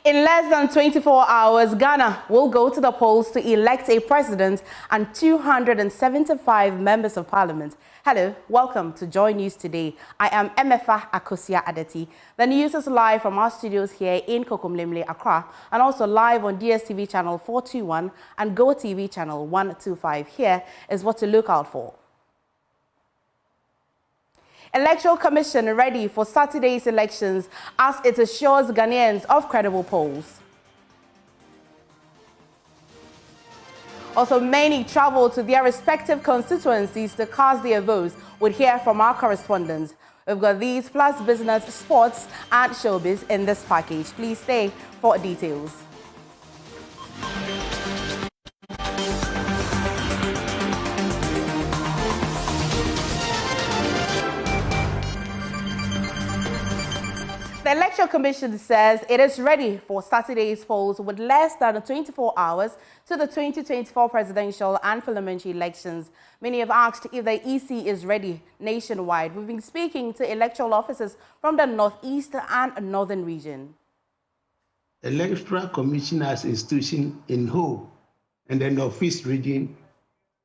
In less than 24 hours, Ghana will go to the polls to elect a president and 275 members of parliament. Hello, welcome to Joy News Today. I am Emefa Akosia Adeti. The news is live from our studios here in Kokomlemle, Accra, and also live on DSTV channel 421 and Go TV channel 125. Here is what to look out for. Electoral Commission ready for Saturday's elections as it assures Ghanaians of credible polls. Also, many travel to their respective constituencies to cast their votes. We'll hear from our correspondents. We've got these plus business, sports and showbiz in this package. Please stay for details. The Electoral Commission says it is ready for Saturday's polls with less than 24 hours to the 2024 presidential and parliamentary elections. Many have asked if the EC is ready nationwide. We've been speaking to electoral officers from the Northeast and Northern region. The Electoral Commission as institution in whole and the Northeast region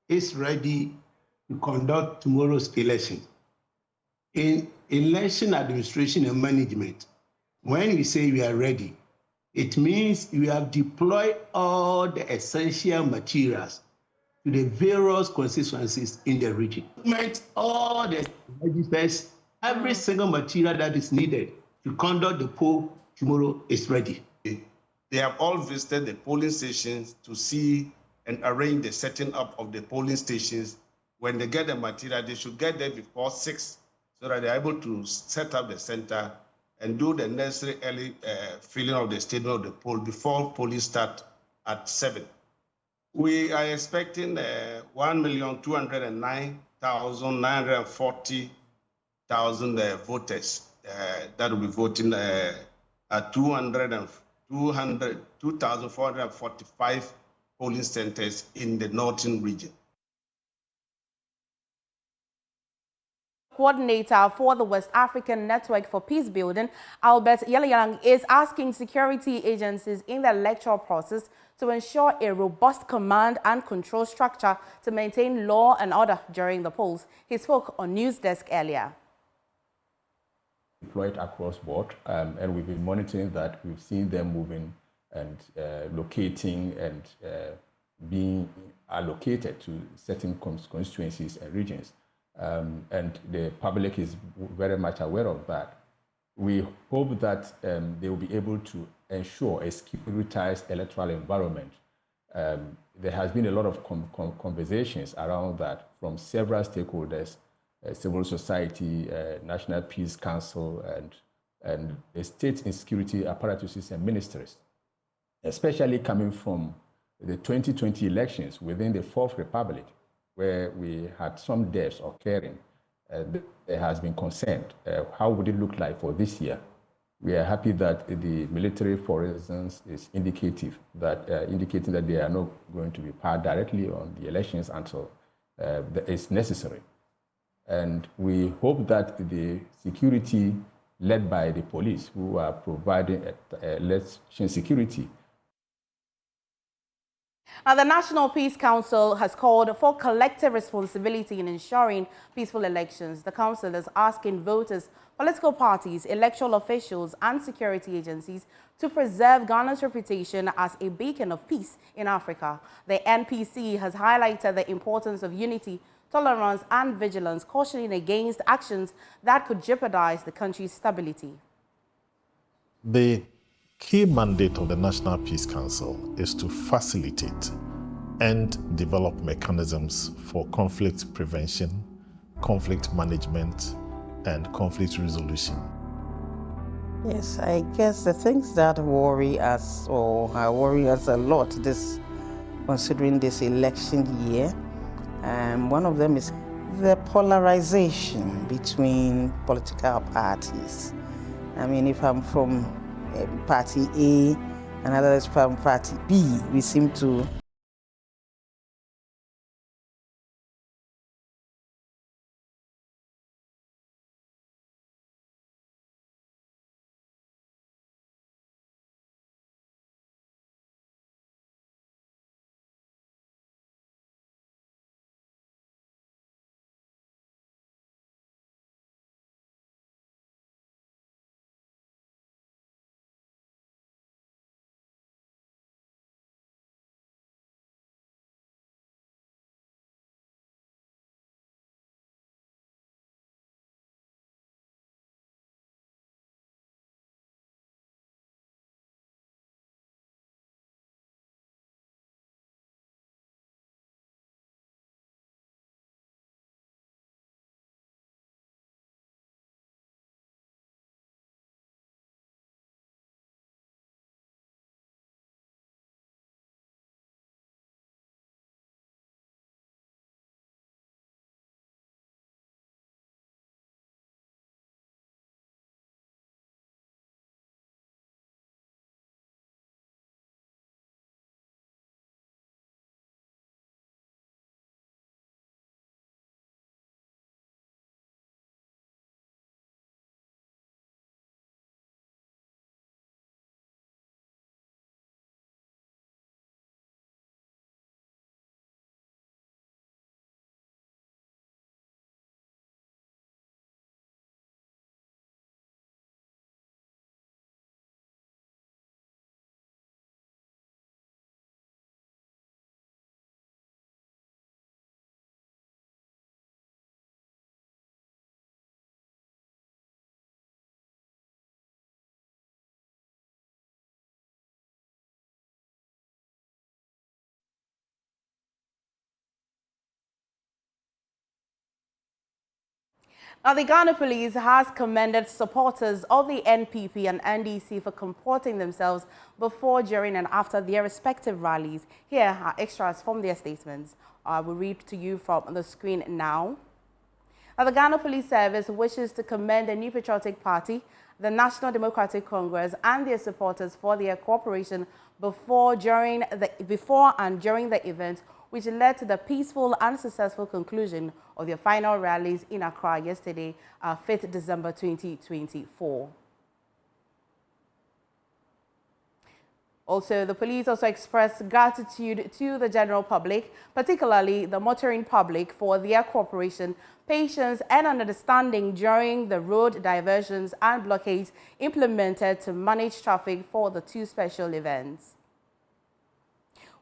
is ready to conduct tomorrow's election. In election administration and management, when we say we are ready, it means we have deployed all the essential materials to the various constituencies in the region. All the registers, every single material that is needed to conduct the poll tomorrow is ready. They have all visited the polling stations to see and arrange the setting up of the polling stations. When they get the material, they should get there before 6 so that they're able to set up the center and do the necessary early filling of the statement of the poll before polling start at 7. We are expecting 1,209,940 voters that will be voting at 2,445 polling centers in the northern region. Coordinator for the West African Network for Peace Building, Albert Yelayang, is asking security agencies in the electoral process to ensure a robust command and control structure to maintain law and order during the polls. He spoke on News Desk earlier. Deployed across board, and we've been monitoring that. We've seen them moving and locating and being allocated to certain constituencies and regions. And the public is very much aware of that. We hope that they will be able to ensure a securitized electoral environment. There has been a lot of conversations around that from several stakeholders, civil society, National Peace Council, and the state insecurity apparatuses and ministries, especially coming from the 2020 elections within the Fourth Republic, where we had some deaths occurring. There has been concern. How would it look like for this year? We are happy that the military, for instance, is indicating that they are not going to be part directly on the elections until it's necessary. And we hope that the security led by the police, who are providing election security. Now, the National Peace Council has called for collective responsibility in ensuring peaceful elections. The council is asking voters, political parties, electoral officials and security agencies to preserve Ghana's reputation as a beacon of peace in Africa. The NPC has highlighted the importance of unity, tolerance and vigilance, cautioning against actions that could jeopardize the country's stability. The key mandate of the National Peace Council is to facilitate and develop mechanisms for conflict prevention, conflict management, and conflict resolution. Yes, I guess the things that worry us, or worry us a lot, considering this election year, one of them is the polarization between political parties. I mean, if I'm from Party A, another is from Party B, we seem to Now, the Ghana Police has commended supporters of the NPP and NDC for comporting themselves before, during and after their respective rallies. Here are extras from their statements. I will read to you from the screen now. Now, the Ghana Police Service wishes to commend the New Patriotic Party, the National Democratic Congress and their supporters for their cooperation before and during the event, which led to the peaceful and successful conclusion of their final rallies in Accra yesterday, 5th December 2024. Also, the police also expressed gratitude to the general public, particularly the motoring public, for their cooperation, patience and understanding during the road diversions and blockades implemented to manage traffic for the two special events.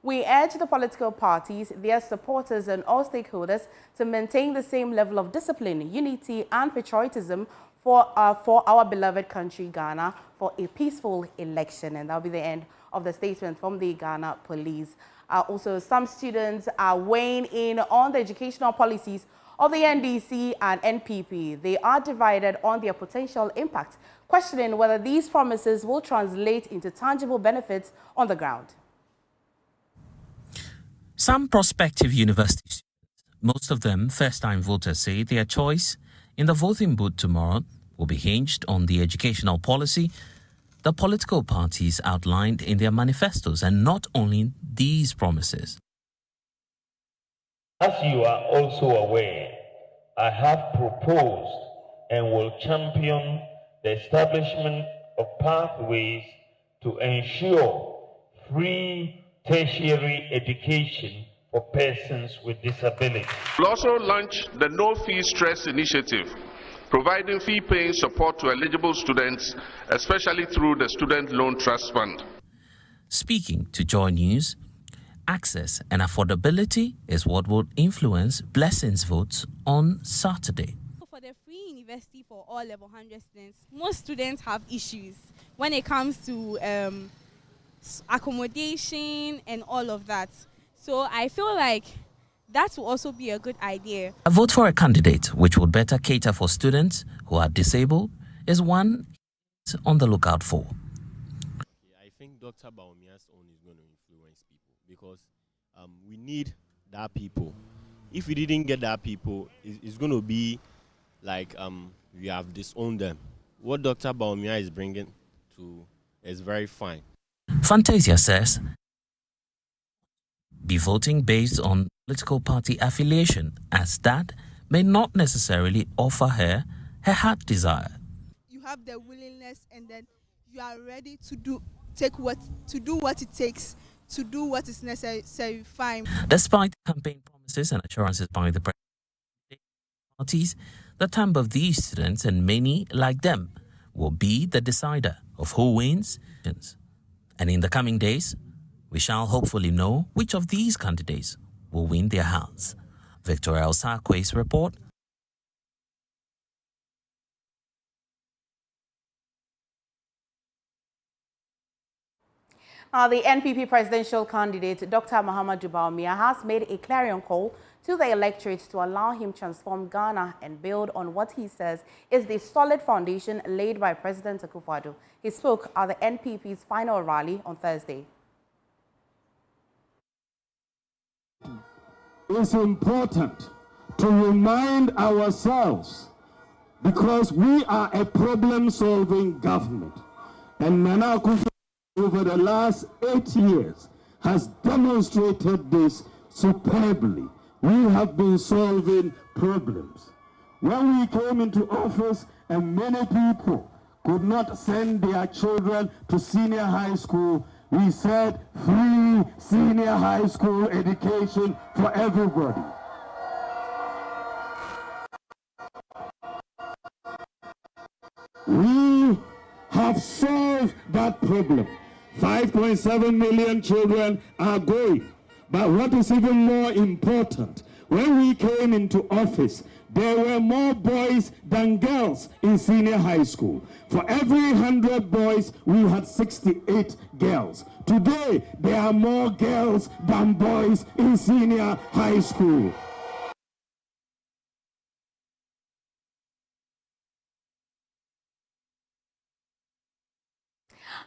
We urge the political parties, their supporters and all stakeholders to maintain the same level of discipline, unity and patriotism for our beloved country, Ghana, for a peaceful election. And that'll be the end of the statement from the Ghana Police. Also, some students are weighing in on the educational policies of the NDC and NPP. They are divided on their potential impact, questioning whether these promises will translate into tangible benefits on the ground. Some prospective university students, most of them first-time voters, say their choice in the voting booth tomorrow will be hinged on the educational policy the political parties outlined in their manifestos, and not only these promises. As you are also aware, I have proposed and will champion the establishment of pathways to ensure free tertiary education for persons with disabilities. We'll also launch the No Fee Stress Initiative, providing fee-paying support to eligible students, especially through the Student Loan Trust Fund. Speaking to Joy News, access and affordability is what will influence Blessing's votes on Saturday. For the free university for all level 100 students, most students have issues when it comes to accommodation and all of that. So I feel like that will also be a good idea. A vote for a candidate which would better cater for students who are disabled is one on the lookout for. I think Dr. Baumia's own is going to influence people because we need that people. If we didn't get that people, it's going to be like we have disowned them. What Dr. Baumia is bringing to is very fine. Fantasia says be voting based on political party affiliation, as that may not necessarily offer her heart desire. You have the willingness, and then you are ready to do what it takes to do what is necessary. Fine. Despite campaign promises and assurances by the parties, the time of these students and many like them will be the decider of who wins. And in the coming days, we shall hopefully know which of these candidates will win their hearts. Victoria Osakwe's report. The NPP presidential candidate, Dr. Mahamudu Bawumia, has made a clarion call to the electorate to allow him transform Ghana and build on what he says is the solid foundation laid by President Akufo-Addo. He spoke at the NPP's final rally on Thursday. It's important to remind ourselves, because we are a problem-solving government, and Nana Akufo over the last 8 years has demonstrated this superbly. We have been solving problems. When we came into office and many people could not send their children to senior high school, we said free senior high school education for everybody. We have solved that problem. 5.7 million children are going. But what is even more important, when we came into office, there were more boys than girls in senior high school. For every 100 boys, we had 68 girls. Today, there are more girls than boys in senior high school.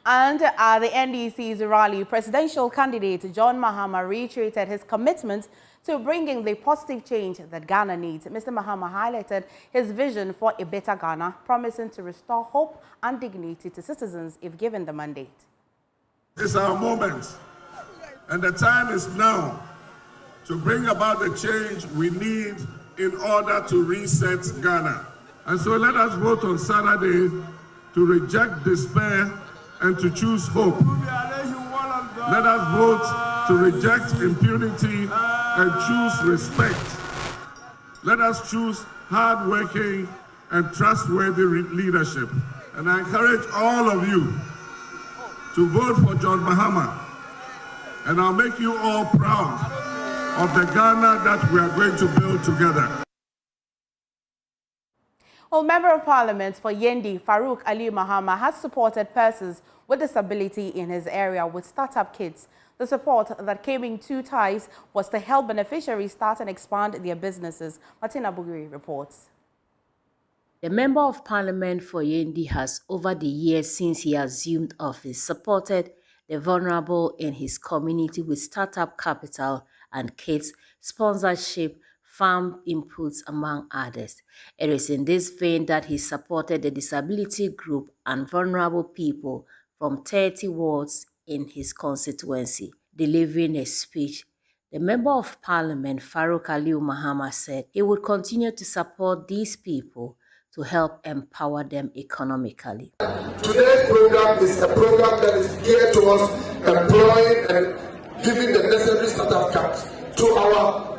And at the NDC's rally, presidential candidate John Mahama reiterated his commitment to bringing the positive change that Ghana needs. Mr. Mahama highlighted his vision for a better Ghana, promising to restore hope and dignity to citizens if given the mandate. It's our moment, and the time is now to bring about the change we need in order to reset Ghana. And so let us vote on Saturday to reject despair and to choose hope. Let us vote to reject impunity and choose respect. Let us choose hard-working and trustworthy leadership. And I encourage all of you to vote for John Mahama. And I'll make you all proud of the Ghana that we are going to build together. Well, Member of Parliament for Yendi, Farouk Ali Mahama, has supported persons with disability in his area with startup kits. The support that came in two ties was to help beneficiaries start and expand their businesses. Martina Bugiri reports. The Member of Parliament for Yendi has, over the years since he assumed office, supported the vulnerable in his community with startup capital and kits, sponsorship, farm inputs, among others. It is in this vein that he supported the disability group and vulnerable people from 30 wards in his constituency. Delivering a speech, the Member of Parliament, Farouk Ali Mahama, said he would continue to support these people to help empower them economically. Today's program is a program that is geared towards employing and giving the necessary startup caps to our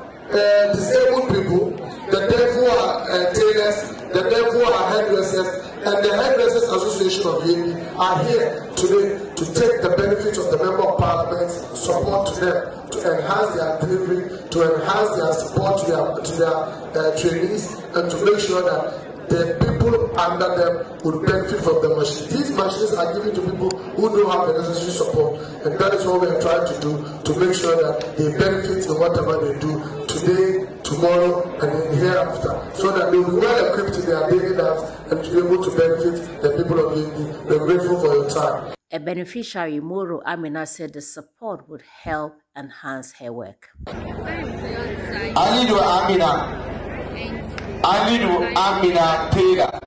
disabled people, the deaf who are tailors, the deaf who are hairdressers, and the Hairdressers Association of Yendi are here today to take the benefits of the Member of Parliament's support to them, to enhance their delivery, to enhance their support to their trainees, and to make sure that the people under them would benefit from the machines. These machines are given to people who don't have the necessary support, and that is what we are trying to do, to make sure that they benefit in whatever they do today, tomorrow, and then hereafter, so that they will be well equipped in their daily lives and to be able to benefit the people of Yendi. We're grateful for your time. A beneficiary, Moro Amina, said the support would help enhance her work. Alidu Amina Taylor.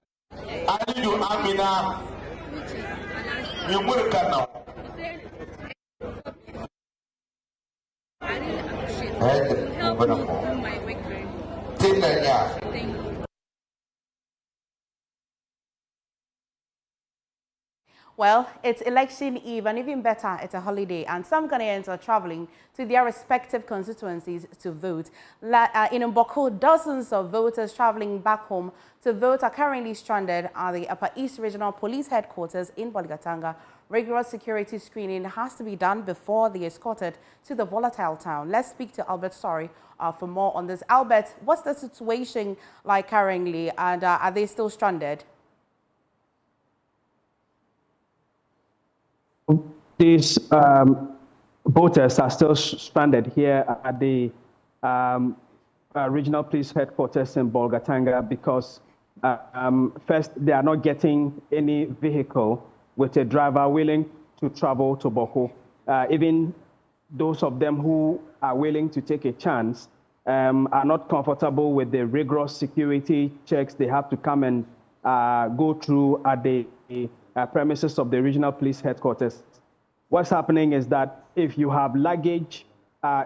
Alidu Amina Yumurka now. Well, it's election eve, and even better, it's a holiday, and some Ghanaians are traveling to their respective constituencies to vote. In Mboko, dozens of voters traveling back home to vote are currently stranded at the Upper East Regional Police Headquarters in Bolgatanga. Rigorous security screening has to be done before they are escorted to the volatile town. Let's speak to Albert Sorry for more on this. Albert, what's the situation like currently, and are they still stranded? These voters are still stranded here at the regional police headquarters in Bolgatanga because first, they are not getting any vehicle with a driver willing to travel to Boko. Even those of them who are willing to take a chance are not comfortable with the rigorous security checks they have to come and go through at the premises of the regional police headquarters. What's happening is that if you have luggage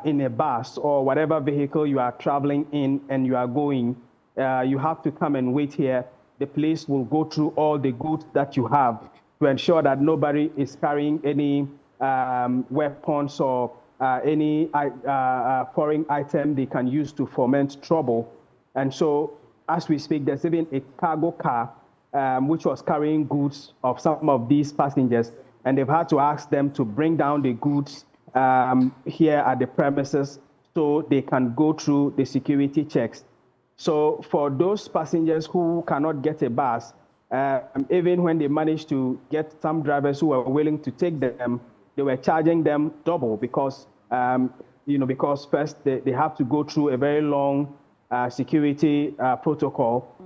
in a bus or whatever vehicle you are traveling in and you are going, you have to come and wait here. The police will go through all the goods that you have to ensure that nobody is carrying any weapons or any foreign item they can use to foment trouble. And so, as we speak, there's even a cargo car which was carrying goods of some of these passengers, and they've had to ask them to bring down the goods here at the premises so they can go through the security checks. So for those passengers who cannot get a bus, even when they managed to get some drivers who were willing to take them, they were charging them double because, because first they have to go through a very long security protocol.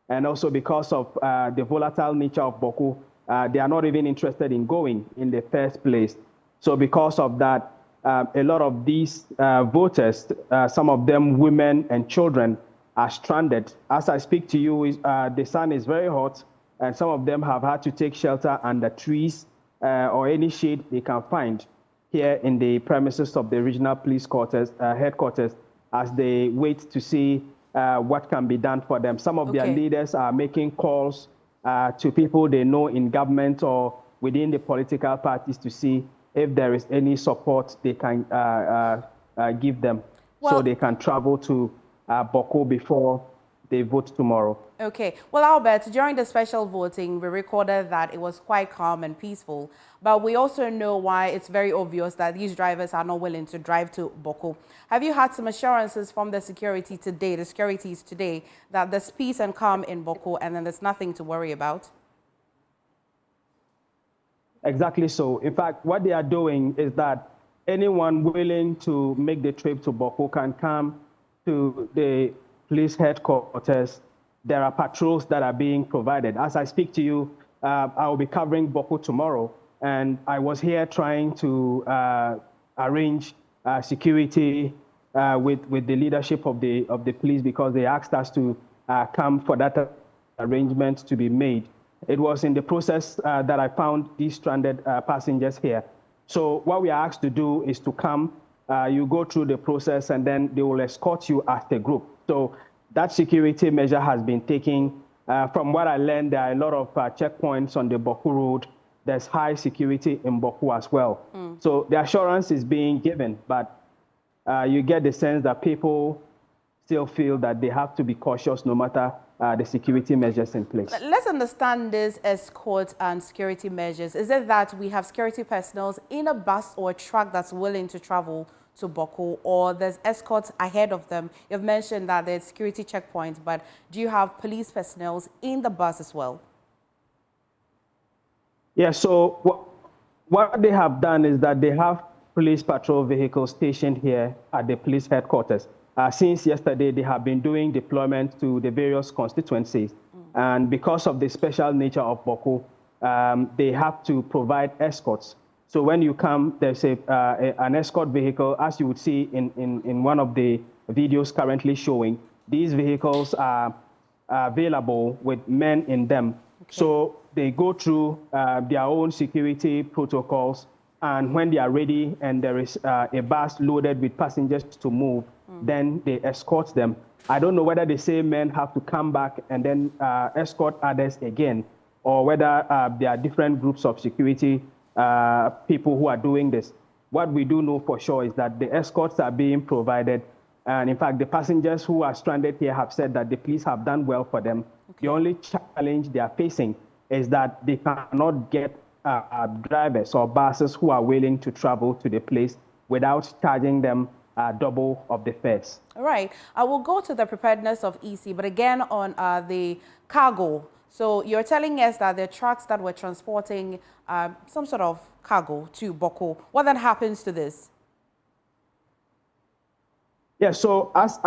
And also because of the volatile nature of Boko, they are not even interested in going in the first place. So because of that, a lot of these voters, some of them women and children, are stranded. As I speak to you, the sun is very hot, and some of them have had to take shelter under trees or any shade they can find here in the premises of the regional police headquarters as they wait to see what can be done for them. Some of their leaders are making calls to people they know in government or within the political parties to see if there is any support they can give them, so they can travel to Boko before they vote tomorrow. Okay. Well, Albert, during the special voting, we recorded that it was quite calm and peaceful. But we also know why it's very obvious that these drivers are not willing to drive to Boko. Have you had some assurances from the securities today, that there's peace and calm in Boko and then there's nothing to worry about? Exactly so. In fact, what they are doing is that anyone willing to make the trip to Boko can come to the police headquarters. There are patrols that are being provided. As I speak to you, I will be covering Boko tomorrow, and I was here trying to arrange security with the leadership of the police, because they asked us to come for that arrangement to be made. It was in the process that I found these stranded passengers here. So what we are asked to do is to come, you go through the process, and then they will escort you as a group. So that security measure has been taken. From what I learned, there are a lot of checkpoints on the Boko road. There's high security in Boko as well. So the assurance is being given, but you get the sense that people still feel that they have to be cautious no matter the security measures in place. Let's understand this escort and security measures. Is it that we have security personnel in a bus or a truck that's willing to travel to Boko, or there's escorts ahead of them? You've mentioned that there's security checkpoints, but do you have police personnel in the bus as well? Yeah, so what they have done is that they have police patrol vehicles stationed here at the police headquarters. Since yesterday, they have been doing deployment to the various constituencies. And because of the special nature of Boko, they have to provide escorts. So when you come, there's an escort vehicle, as you would see in one of the videos currently showing. These vehicles are available with men in them. So they go through their own security protocols. And when they are ready and there is a bus loaded with passengers to move, then they escort them. I don't know whether the same men have to come back and then escort others again, or whether there are different groups of security people who are doing this. What we do know for sure is that the escorts are being provided. And in fact, the passengers who are stranded here have said that the police have done well for them. The only challenge they are facing is that they cannot get drivers or buses who are willing to travel to the place without charging them double of the fares. All right. I will go to the preparedness of EC, but again on the cargo. So you're telling us that the trucks that were transporting some sort of cargo to Boko, what then happens to this? Yeah, so as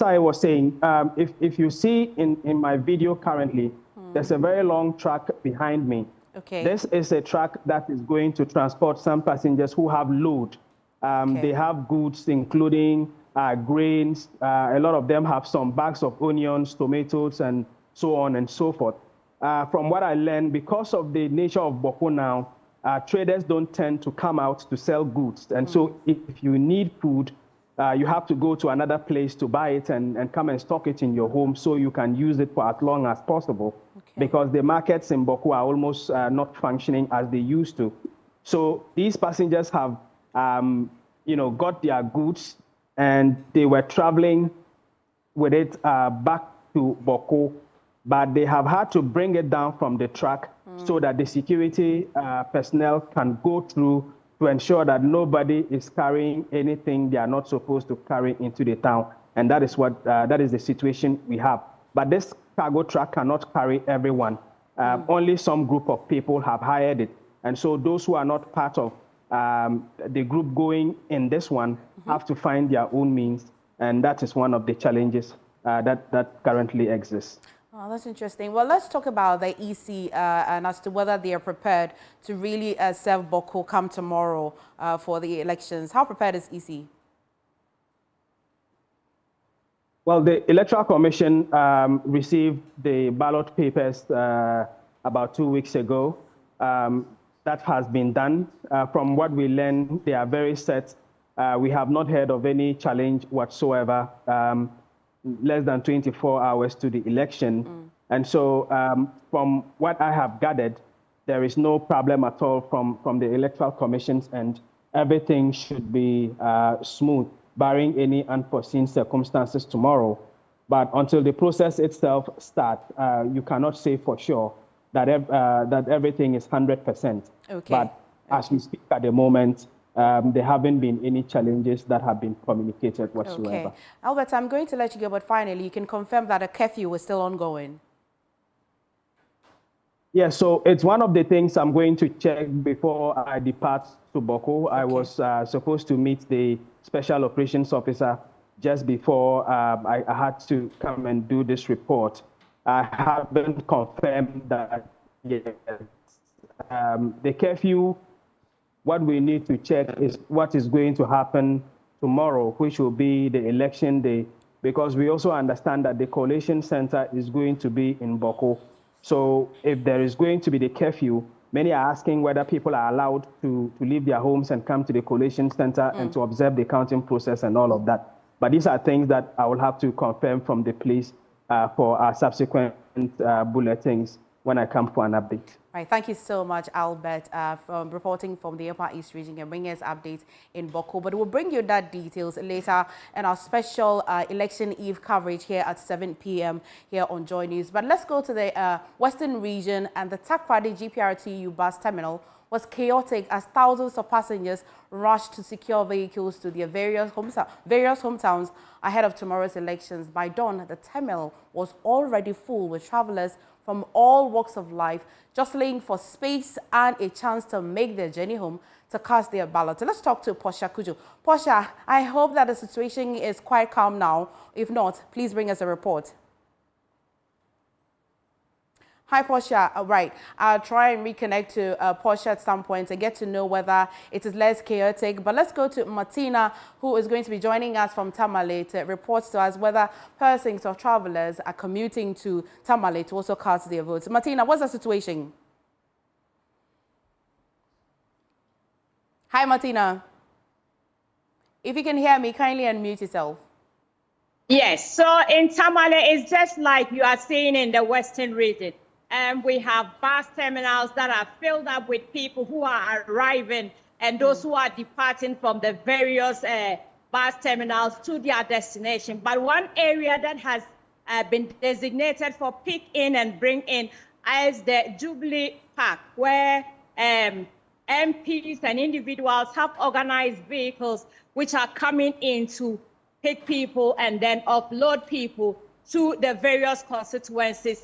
I was saying, if you see in my video currently, there's a very long truck behind me. Okay. This is a truck that is going to transport some passengers who have load. They have goods, including grains. A lot of them have some bags of onions, tomatoes, and so on and so forth. From what I learned, because of the nature of Boko now, traders don't tend to come out to sell goods. And so if you need food, you have to go to another place to buy it and come and stock it in your home so you can use it for as long as possible. Because the markets in Boko are almost not functioning as they used to. So these passengers have got their goods, and they were traveling with it back to Boko, but they have had to bring it down from the truck so that the security personnel can go through to ensure that nobody is carrying anything they are not supposed to carry into the town. And that is that is the situation we have. But this cargo truck cannot carry everyone. Only some group of people have hired it. And so those who are not part of the group going in this one have to find their own means. And that is one of the challenges that currently exists. Oh, that's interesting. Well, let's talk about the EC and as to whether they are prepared to really serve Boko come tomorrow for the elections. How prepared is EC? Well, the Electoral Commission received the ballot papers about 2 weeks ago. That has been done. From what we learned, they are very set. We have not heard of any challenge whatsoever. Less than 24 hours to the election. And so from what I have gathered, there is no problem at all from the Electoral Commission's end. Everything should be smooth, barring any unforeseen circumstances tomorrow. But until the process itself starts, you cannot say for sure that, that everything is 100%. Okay. But as we speak at the moment, there haven't been any challenges that have been communicated whatsoever. Okay. Albert, I'm going to let you go, but finally, you can confirm that a curfew is still ongoing. Yeah, so it's one of the things I'm going to check before I depart to Boko. Okay. I was supposed to meet the Special Operations Officer just before I had to come and do this report. I haven't confirmed that yet. The curfew, what we need to check is what is going to happen tomorrow, which will be the election day, because we also understand that the collation center is going to be in Boko. So if there is going to be the curfew, many are asking whether people are allowed to leave their homes and come to the collation center and to observe the counting process and all of that. But these are things that I will have to confirm from the police for our subsequent bulletins when I come for an update. Right, thank you so much, Albert, for reporting from the Upper East region and bringing us updates in Boko. But we'll bring you that details later in our special election eve coverage here at 7 p.m. here on Joy News. But let's go to the Western region, and the Takoradi GPRTU bus terminal was chaotic as thousands of passengers rushed to secure vehicles to their various hometowns ahead of tomorrow's elections. By dawn, the terminal was already full with travelers from all walks of life, jostling for space and a chance to make their journey home to cast their ballot. Let's talk to Portia Kujo. Portia, I hope that the situation is quite calm now. If not, please bring us a report. Hi, Portia. Right. I'll try and reconnect to Portia at some point to get to know whether it is less chaotic. But let's go to Martina, who is going to be joining us from Tamale to report to us whether persons or travelers are commuting to Tamale to also cast their votes. Martina, what's the situation? Hi, Martina. If you can hear me, kindly unmute yourself. Yes. So in Tamale, it's just like you are seeing in the Western region. We have bus terminals that are filled up with people who are arriving and those who are departing from the various bus terminals to their destination. But one area that has been designated for pick in and bring in is the Jubilee Park, where MPs and individuals have organized vehicles which are coming in to pick people and then upload people to the various constituencies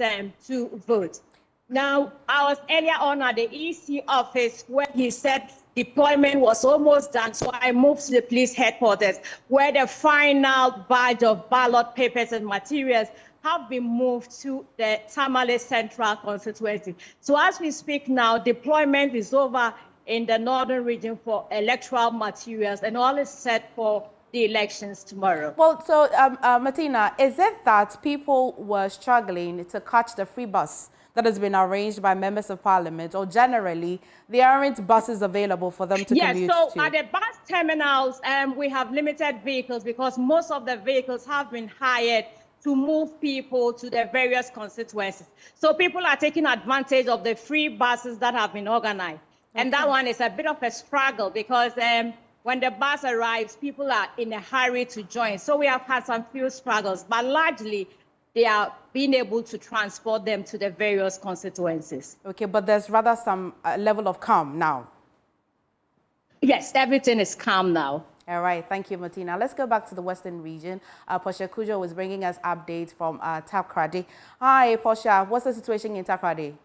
to vote. Now, I was earlier on at the EC office where he said deployment was almost done, so I moved to the police headquarters where the final batch of ballot papers and materials have been moved to the Tamale Central constituency. So as we speak now, deployment is over in the northern region for electoral materials, and all is set for the elections tomorrow. Well, so Martina, is it that people were struggling to catch the free bus that has been arranged by members of parliament, or generally there aren't buses available for them to commute to? Yes, so at the bus terminals, we have limited vehicles because most of the vehicles have been hired to move people to the various constituencies. So people are taking advantage of the free buses that have been organized. Okay. And that one is a bit of a struggle because when the bus arrives, people are in a hurry to join. So we have had some few struggles, but largely they are being able to transport them to the various constituencies. Okay, but there's rather some level of calm now. Yes, everything is calm now. All right, thank you, Martina. Let's go back to the Western region. Portia Kujo was bringing us updates from Takoradi. Hi, Portia. What's the situation in Takoradi?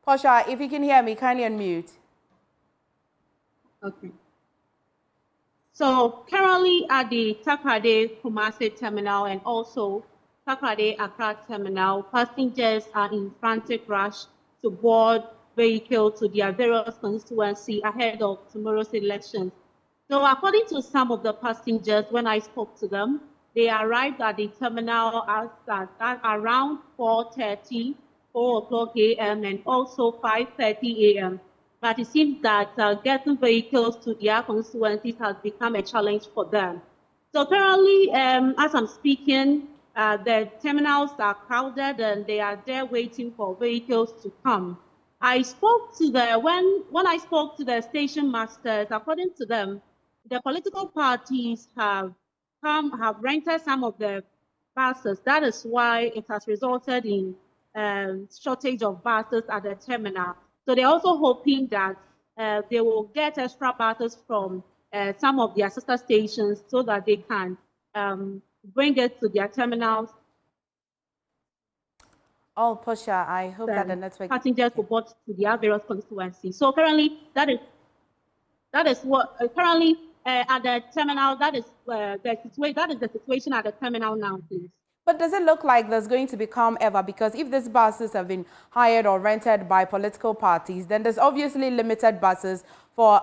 Portia, if you can hear me, kindly unmute. Okay. So currently at the Takoradi Kumasi terminal and also Takoradi Accra terminal, passengers are in frantic rush to board vehicles to their various constituency ahead of tomorrow's elections. So according to some of the passengers, when I spoke to them, they arrived at the terminal at around 4:30, 4 o'clock a.m. and also 5:30 a.m. But it seems that getting vehicles to their constituencies has become a challenge for them. So currently, as I'm speaking, the terminals are crowded and they are there waiting for vehicles to come. I spoke to when I spoke to the station masters, according to them, the political parties have rented some of the buses. That is why it has resulted in shortage of buses at the terminal. So they're also hoping that they will get extra buses from some of their sister stations so that they can bring it to their terminals. Oh, Portia, I hope that the network... Passengers were brought to their various constituencies. So currently, that is what currently at the terminal. That is the situation at the terminal now, please. But does it look like there's going to become ever? Because if these buses have been hired or rented by political parties, then there's obviously limited buses for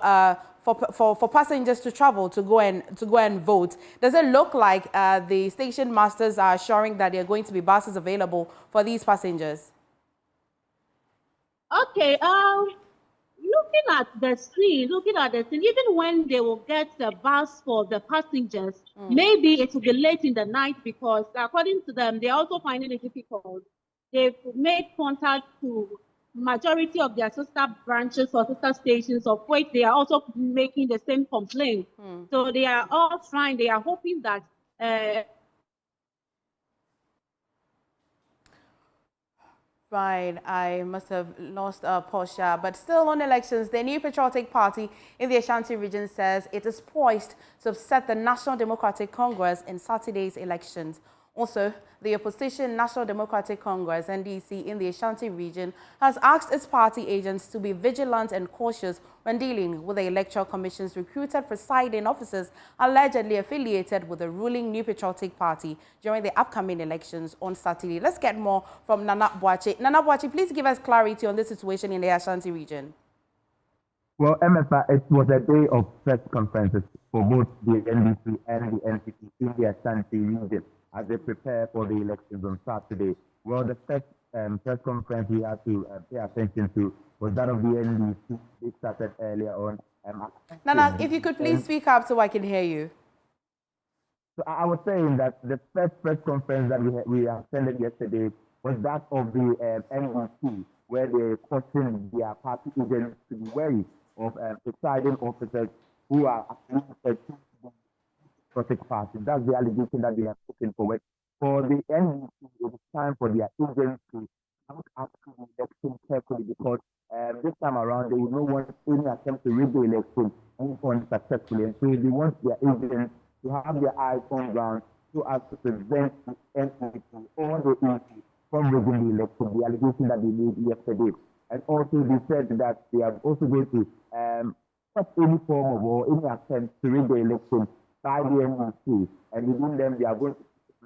passengers to travel to go and vote. Does it look like the station masters are assuring that there are going to be buses available for these passengers? Okay. Looking at the scene, even when they will get the bus for the passengers, maybe it will be late in the night because, according to them, they're also finding it difficult. They've made contact to majority of their sister branches or sister stations, of which they are also making the same complaint. So they are all trying, they are hoping that Right, I must have lost Portia, but still on elections, the New Patriotic Party in the Ashanti region says it is poised to upset the National Democratic Congress in Saturday's elections. Also, the opposition National Democratic Congress, NDC, in the Ashanti region has asked its party agents to be vigilant and cautious when dealing with the Electoral Commission's recruited presiding officers allegedly affiliated with the ruling New Patriotic Party during the upcoming elections on Saturday. Let's get more from Nana Boache. Nana Boache, please give us clarity on this situation in the Ashanti region. Well, MFA, it was a day of press conferences for both the NDC and the NPP in the Ashanti region as they prepare for the elections on Saturday. Well, the first press conference we had to pay attention to was that of the NDC. It started earlier on. Nana, if you could please speak up so I can hear you. So I was saying that the first press conference that we attended yesterday was that of the NDC, where they cautioned their party agents to be wary of presiding officers who are affiliated to the Democratic Party. That's the allegation that they have taken forward. For the NDC, it is time for their agents to look after the election carefully because this time around they will not want any attempt to rig the election unsuccessfully. And so they want their agents to have their eyes on ground so as to prevent the NDC or the EC from rigging the election, the allegation that they made yesterday. And also they said that they are also going to stop any form of or any attempt to rig the election by the NDC. And within them, they are going to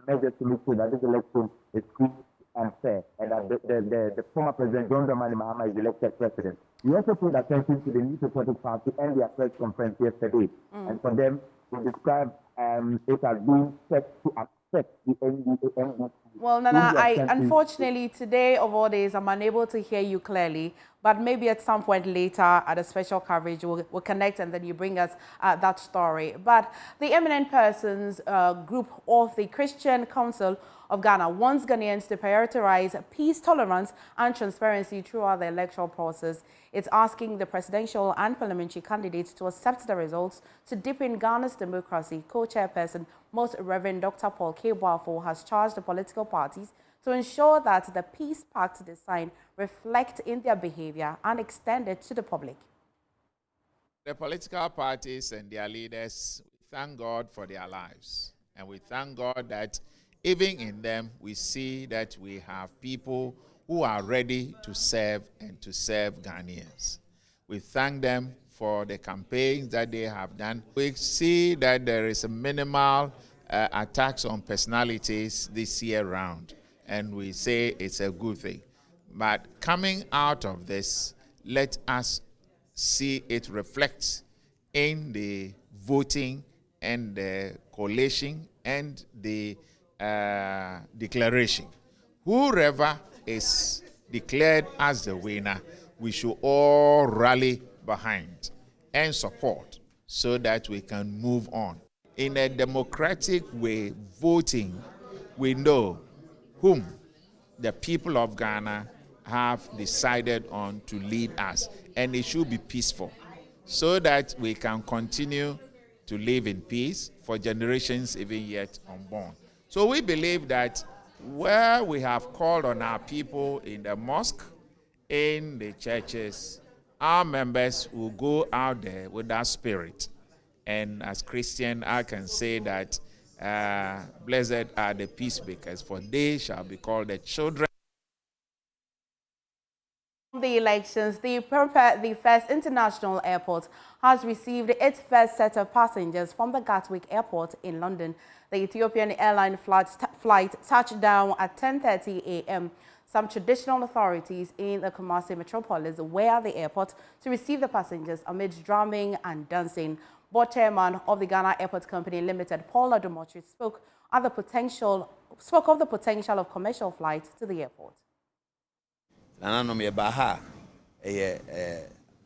measures to make sure that this election is free and fair, and that the former President John Dramani Mahama is elected president. We also paid attention to the New Patriotic Party and their press conference yesterday. And for them, they described it as being set to upset the NDC. Well, Nana, unfortunately, today of all days, I'm unable to hear you clearly, but maybe at some point later at a special coverage, we'll connect and then you bring us that story. But the Eminent Persons group of the Christian Council of Ghana wants Ghanaians to prioritize peace, tolerance, and transparency throughout the electoral process. It's asking the presidential and parliamentary candidates to accept the results to deepen Ghana's democracy. Co-chairperson, Most Reverend Dr. Paul K. Boafo, has charged the political parties to ensure that the peace pact design reflect in their behavior and extend it to the public. The political parties and their leaders, thank God for their lives. And we thank God that even in them, we see that we have people who are ready to serve and to serve Ghanaians. We thank them for the campaigns that they have done. We see that there is a minimal attacks on personalities this year round, and we say it's a good thing. But coming out of this, let us see it reflect in the voting and the collation and the declaration. Whoever is declared as the winner, we should all rally behind and support so that we can move on. In a democratic way, voting, we know whom the people of Ghana have decided on to lead us, and it should be peaceful so that we can continue to live in peace for generations even yet unborn. So we believe that where we have called on our people in the mosque, in the churches, our members will go out there with that spirit. And as Christian, I can say that blessed are the peacemakers, for they shall be called the children. The elections, the first international airport has received its first set of passengers from the Gatwick Airport in London. The Ethiopian airline flight touched down at 10:30 a.m. Some traditional authorities in the Kumasi metropolis were at the airport to receive the passengers amid drumming and dancing. Board chairman of the Ghana Airport Company Limited, Paul Adomotri, spoke of the potential of commercial flights to the airport. Nananom ye baha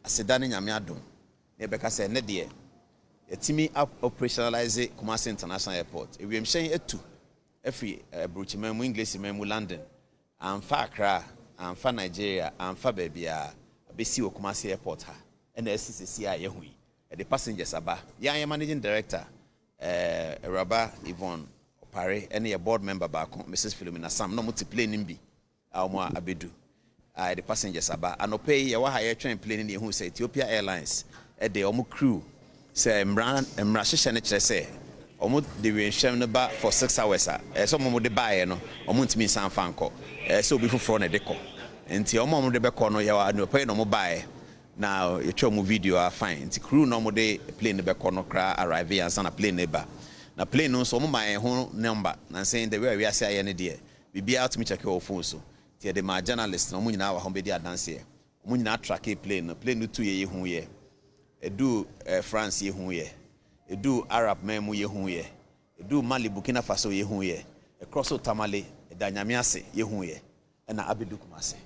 asedane nyame adom e beka se ne de etimi operationalize Kumasi International Airport ewiemhyen etu afri Bruchiman mu English man mu London amfa Accra amfa Nigeria amfa babia abesi wo Kumasi Airport ha na SCC a yehui the passengers aba yan managing director Raba Yvonne Opare and your board member back Mrs. Philomena Sam no multiplane nimbi almo abedu the passengers aba anope ye wa higher train plane ni hu say Ethiopia Airlines the omo crew say mra hye ne kire say omo de wenhwem no ba for 6 hours so omo de bae no omo ntimi san fanko so obi foforo na de ko enti omo de be ko no ye wa anope no mo bae now you show mu video are fine the crew no mo de plane be ko no kra arrive and sana plane ba na plane no so mo man ho number na saying the way we are say ne de bibia to me check your phone so tie de ma journalist no mo nyina wa ho be di adance e mo nyina track plane no tu ye hu ye edu France ye hu ye edu Arab man mu ye hu ye edu Mali Burkina Faso ye hu ye across Tamale da nyame ase ye hu ye na abedu Kumasi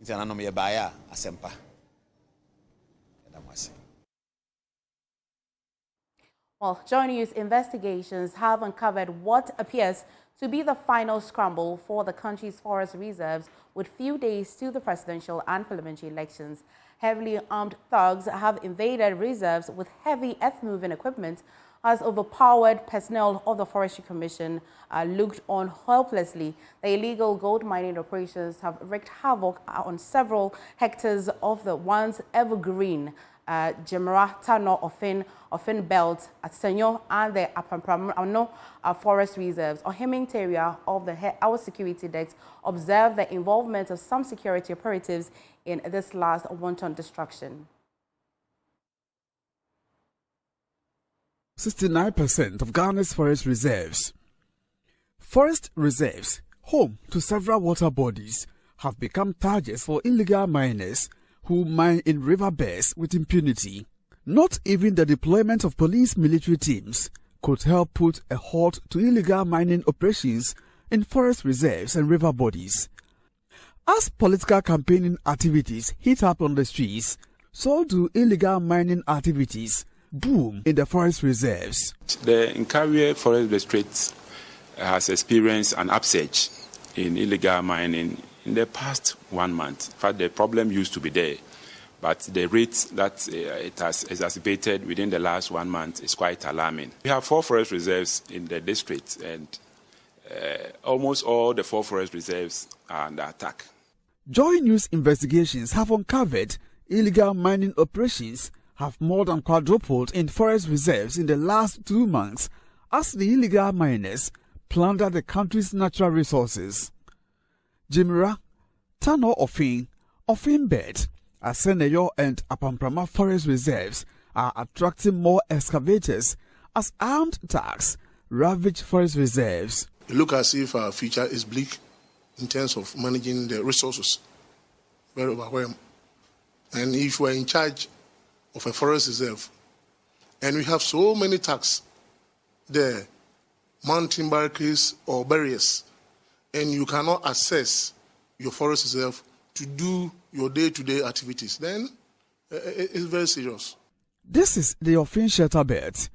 nti na no me ba ya asempa. Well, JoyNews investigations have uncovered what appears to be the final scramble for the country's forest reserves with few days to the presidential and parliamentary elections. Heavily armed thugs have invaded reserves with heavy earth-moving equipment as overpowered personnel of the Forestry Commission looked on helplessly. The illegal gold mining operations have wreaked havoc on several hectares of the once evergreen Jemera Tano Ofin Belt at Senyo and the Apampramano forest reserves. Ohiming area of our security decks observed the involvement of some security operatives in this last wanton destruction. 69% of Ghana's forest reserves. Forest reserves, home to several water bodies, have become targets for illegal miners who mine in riverbeds with impunity. Not even the deployment of police military teams could help put a halt to illegal mining operations in forest reserves and river bodies. As political campaigning activities heat up on the streets, so do illegal mining activities boom in the forest reserves. The Nkawie Forest District has experienced an upsurge in illegal mining in the past 1 month. In fact, the problem used to be there, but the rate that it has exacerbated within the last 1 month is quite alarming. We have 4 forest reserves in the district, and almost all the 4 forest reserves are under attack. JoyNews investigations have uncovered illegal mining operations have more than quadrupled in forest reserves in the last 2 months as the illegal miners plunder the country's natural resources. Jemera, Tano Ofin Bed, Aseneyo and Apamprama forest reserves are attracting more excavators as armed thugs ravage forest reserves. It looks as if our future is bleak in terms of managing the resources. Very overwhelmed. And if we're in charge of a forest reserve, and we have so many thugs there, mountain barricades or barriers, and you cannot access your forest reserve to do your day-to-day activities, then it's very serious. This is the Offin Shelter Belt.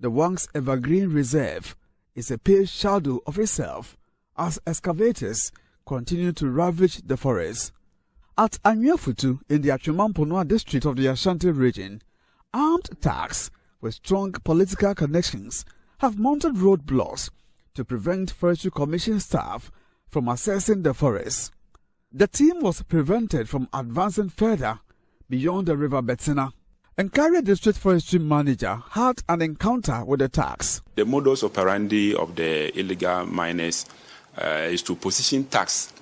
The once evergreen reserve is a pale shadow of itself as excavators continue to ravage the forest. At Anyafutu in the Achumamponoa district of the Ashanti region, armed thugs with strong political connections have mounted roadblocks to prevent Forestry Commission staff from accessing the forest. The team was prevented from advancing further beyond the River Betsina. Nkari District Forestry Manager had an encounter with the thugs. The modus operandi of the illegal miners is to position thugs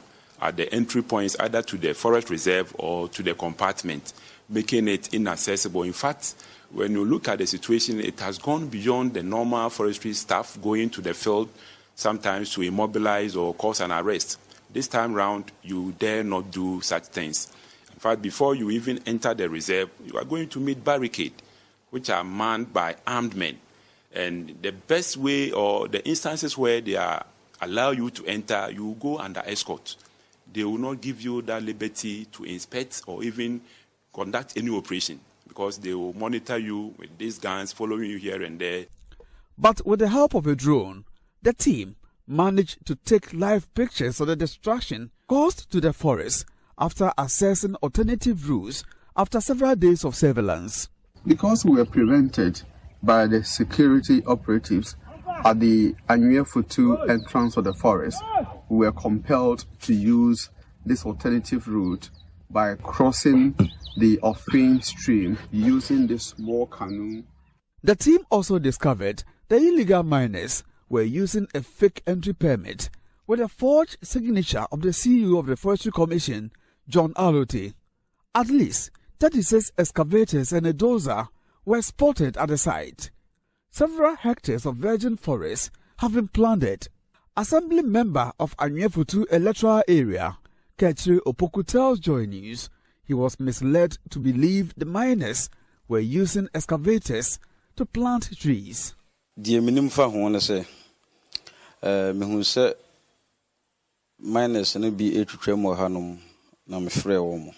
at the entry points either to the forest reserve or to the compartment, making it inaccessible. In fact, when you look at the situation, it has gone beyond the normal forestry staff going to the field sometimes to immobilize or cause an arrest. This time round, you dare not do such things. In fact, before you even enter the reserve, you are going to meet barricades, which are manned by armed men. And the best way, or the instances where they allow you to enter, you go under escort. They will not give you that liberty to inspect or even conduct any operation, because they will monitor you with these guns following you here and there. But with the help of a drone, the team managed to take live pictures of the destruction caused to the forest after assessing alternative routes after several days of surveillance. Because we were prevented by the security operatives at the Anyafutu entrance of the forest, we were compelled to use this alternative route by crossing the Offin stream using this small canoe. The team also discovered the illegal miners were using a fake entry permit with a forged signature of the CEO of the Forestry Commission, John Alote. At least 36 excavators and a dozer were spotted at the site. Several hectares of virgin forest have been planted. Assembly member of Anyafutu electoral area, Ketri Opoku, tells Joy News he was misled to believe the miners were using excavators to plant trees. The minimum for one say, me miners no be a to more hanum na me frɛ wo.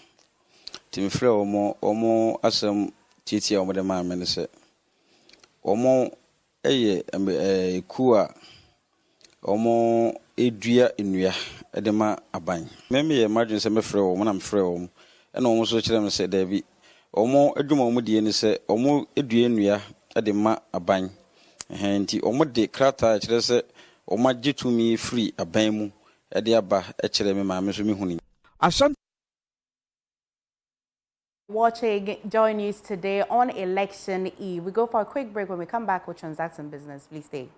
Ti me frɛ wo omo asem titi omo de ma me say. Omo eye ku a omo edua enua edema aban. Me imagine say me frɛ wo na me frɛ wo. E na omo so kire me say da bi. Omo eduma omo die ni say omo edua enua edema aban. Nti omo de krata kire say omo agitumi free aban mu ede aba e kire me ma me so me huni. Watching Joy News Today on Election Eve. We go for a quick break. When we come back, we'll transact some business. Please stay.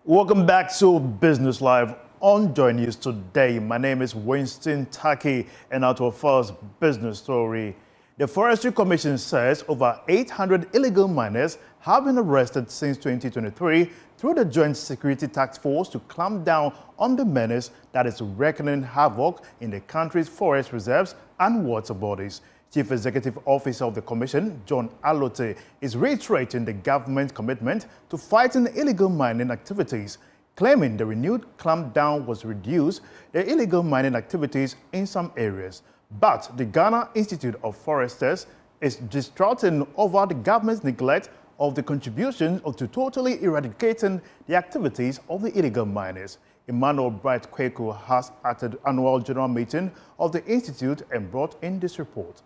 Welcome back to Business Live on Joy News Today. My name is Winston Taki, and now to our first business story. The Forestry Commission says over 800 illegal miners have been arrested since 2023 through the Joint Security Task Force to clamp down on the menace that is wreaking havoc in the country's forest reserves and water bodies. Chief Executive Officer of the Commission, John Alote, is reiterating the government's commitment to fighting illegal mining activities, claiming the renewed clampdown was reduced the illegal mining activities in some areas. But the Ghana Institute of Foresters is distraught over the government's neglect of the contribution to totally eradicating the activities of the illegal miners. Emmanuel Bright Kweku has at the annual general meeting of the Institute and brought in this report.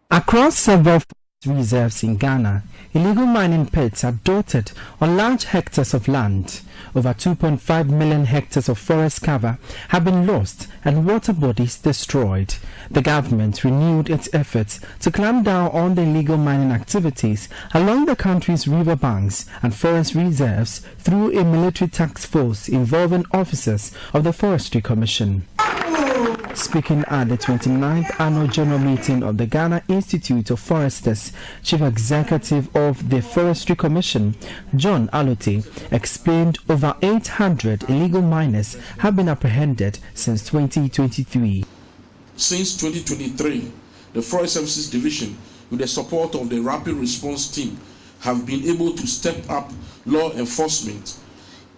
Across several reserves in Ghana, illegal mining pits are dotted on large hectares of land. Over 2.5 million hectares of forest cover have been lost and water bodies destroyed. The government renewed its efforts to clamp down on the illegal mining activities along the country's riverbanks and forest reserves through a military task force involving officers of the Forestry Commission. Speaking at the 29th Annual General Meeting of the Ghana Institute of Foresters, Chief Executive of the Forestry Commission, John Alote, explained over 800 illegal miners have been apprehended since 2023. Since 2023, the Forest Services Division, with the support of the Rapid Response Team, have been able to step up law enforcement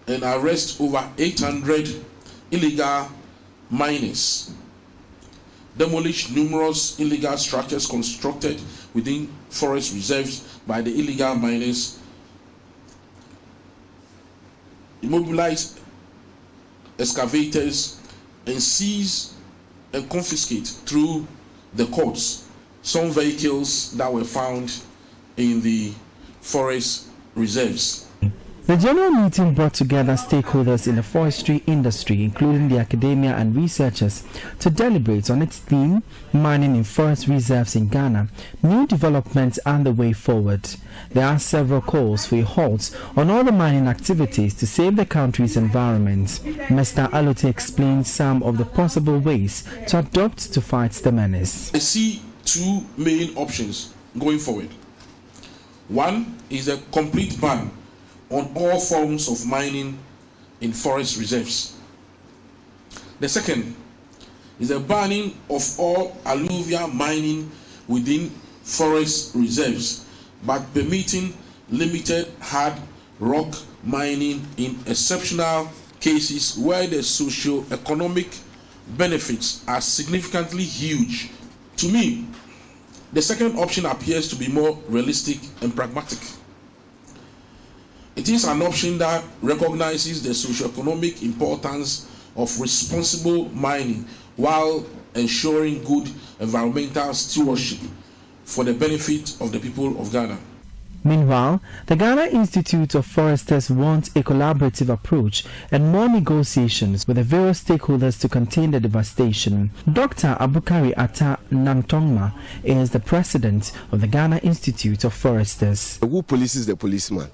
and arrest over 800 illegal miners, demolish numerous illegal structures constructed within forest reserves by the illegal miners, immobilize excavators, and seize and confiscate through the courts some vehicles that were found in the forest reserves. The general meeting brought together stakeholders in the forestry industry, including the academia and researchers, to deliberate on its theme, mining in forest reserves in Ghana, new developments and the way forward. There are several calls for a halt on all the mining activities to save the country's environment. Mr. Alote explained some of the possible ways to adopt to fight the menace. I see two main options going forward. One is a complete ban on all forms of mining in forest reserves. The second is the banning of all alluvial mining within forest reserves, but permitting limited hard rock mining in exceptional cases where the socio-economic benefits are significantly huge. To me, the second option appears to be more realistic and pragmatic. It is an option that recognizes the socio-economic importance of responsible mining while ensuring good environmental stewardship for the benefit of the people of Ghana. Meanwhile, the Ghana Institute of Foresters wants a collaborative approach and more negotiations with the various stakeholders to contain the devastation. Dr. Abukari Atta Namtongma is the president of the Ghana Institute of Foresters. Who polices the policeman?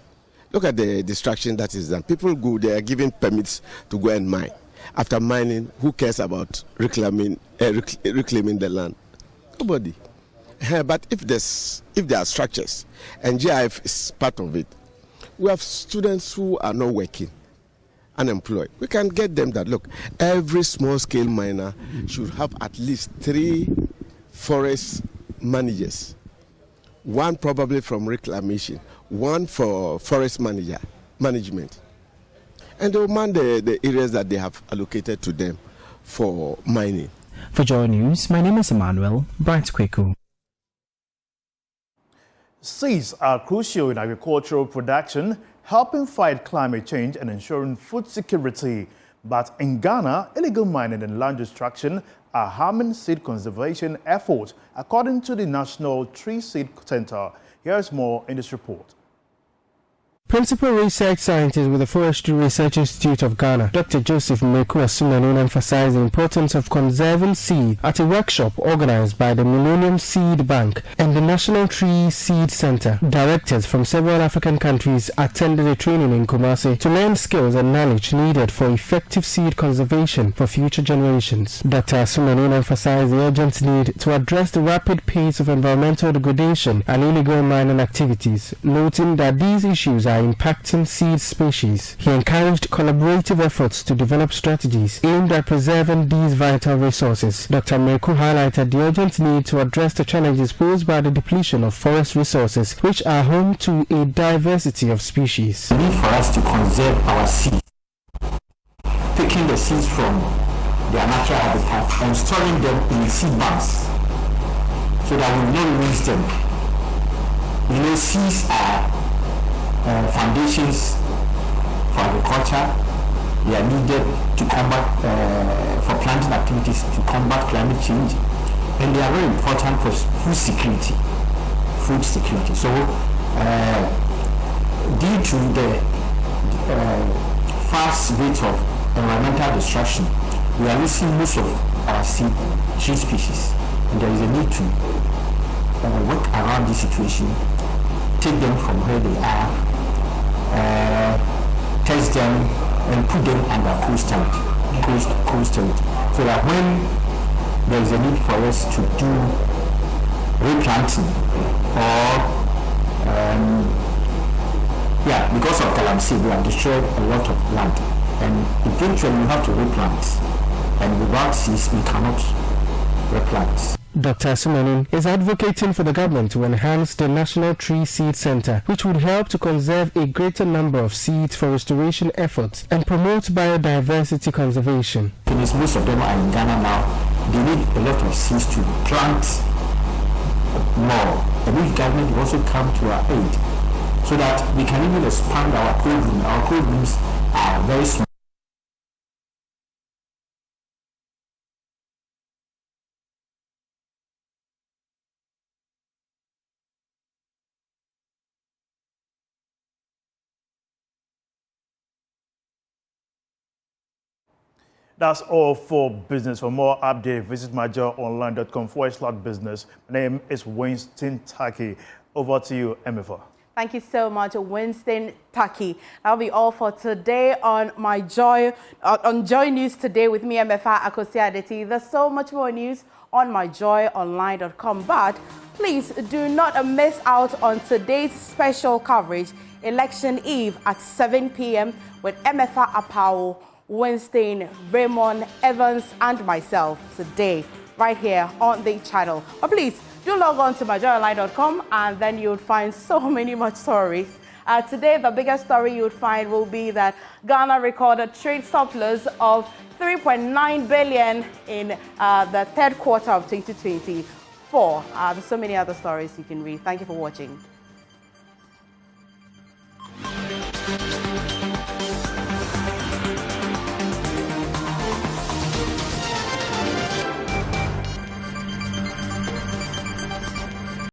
Look at the destruction that is done. People go, they are given permits to go and mine. After mining, who cares about reclaiming the land? Nobody. But if there are structures, and GIF is part of it, we have students who are not working, unemployed. We can get them that, look, every small-scale miner should have at least 3 forest managers. One probably from reclamation, one for forest management. And they will man the areas that they have allocated to them for mining. For Joy News, my name is Emmanuel Bright Kweku. Seeds are crucial in agricultural production, helping fight climate change and ensuring food security. But in Ghana, illegal mining and land destruction are harming seed conservation efforts, according to the National Tree Seed Center. Here's more in this report. Principal Research Scientist with the Forestry Research Institute of Ghana, Dr. Joseph Meku Asumanon emphasized the importance of conserving seed at a workshop organized by the Millennium Seed Bank and the National Tree Seed Center. Directors from several African countries attended a training in Kumasi to learn skills and knowledge needed for effective seed conservation for future generations. Dr. Asumanon emphasized the urgent need to address the rapid pace of environmental degradation and illegal mining activities, noting that these issues are impacting seed species. He encouraged collaborative efforts to develop strategies aimed at preserving these vital resources. Dr. Meku highlighted the urgent need to address the challenges posed by the depletion of forest resources, which are home to a diversity of species. The need for us to conserve our seeds, taking the seeds from their natural habitat and storing them in seed banks so that we will not lose them. You know, seeds are foundations for agriculture. They are needed to combat for planting activities to combat climate change, and they are very important for food security. food security. So due to the fast rate of environmental destruction, we are losing most of our tree species, and there is a need to work around this situation, take them from where they are, test them, and put them under custody, so that when there is a need for us to do replanting or because of galamsey, we have destroyed a lot of land, and eventually we have to replant, and without seeds we cannot replant. Dr. Asumanin is advocating for the government to enhance the National Tree Seed Center, which would help to conserve a greater number of seeds for restoration efforts and promote biodiversity conservation. Because most of them are in Ghana now, they need a lot of seeds to plant more. And if government will also come to our aid, so that we can even expand our cold room. Our cold rooms are very small. That's all for business. For more updates, visit myjoyonline.com/business. My name is Winston Taki. Over to you, Emifa. Thank you so much, Winston Taki. That'll be all for today on on JoyNews Today with me, Emefa Akosiadeti. There's so much more news on myjoyonline.com, but please do not miss out on today's special coverage, Election Eve at 7 p.m. with Emefa Apao, Winston, Raymond, Evans, and myself today, right here on the channel. But please, do log on to myjoyonline.com and then you would find so many more stories. Today, the biggest story you would find will be that Ghana recorded trade surplus of 3.9 billion in the third quarter of 2024. There's so many other stories you can read. Thank you for watching.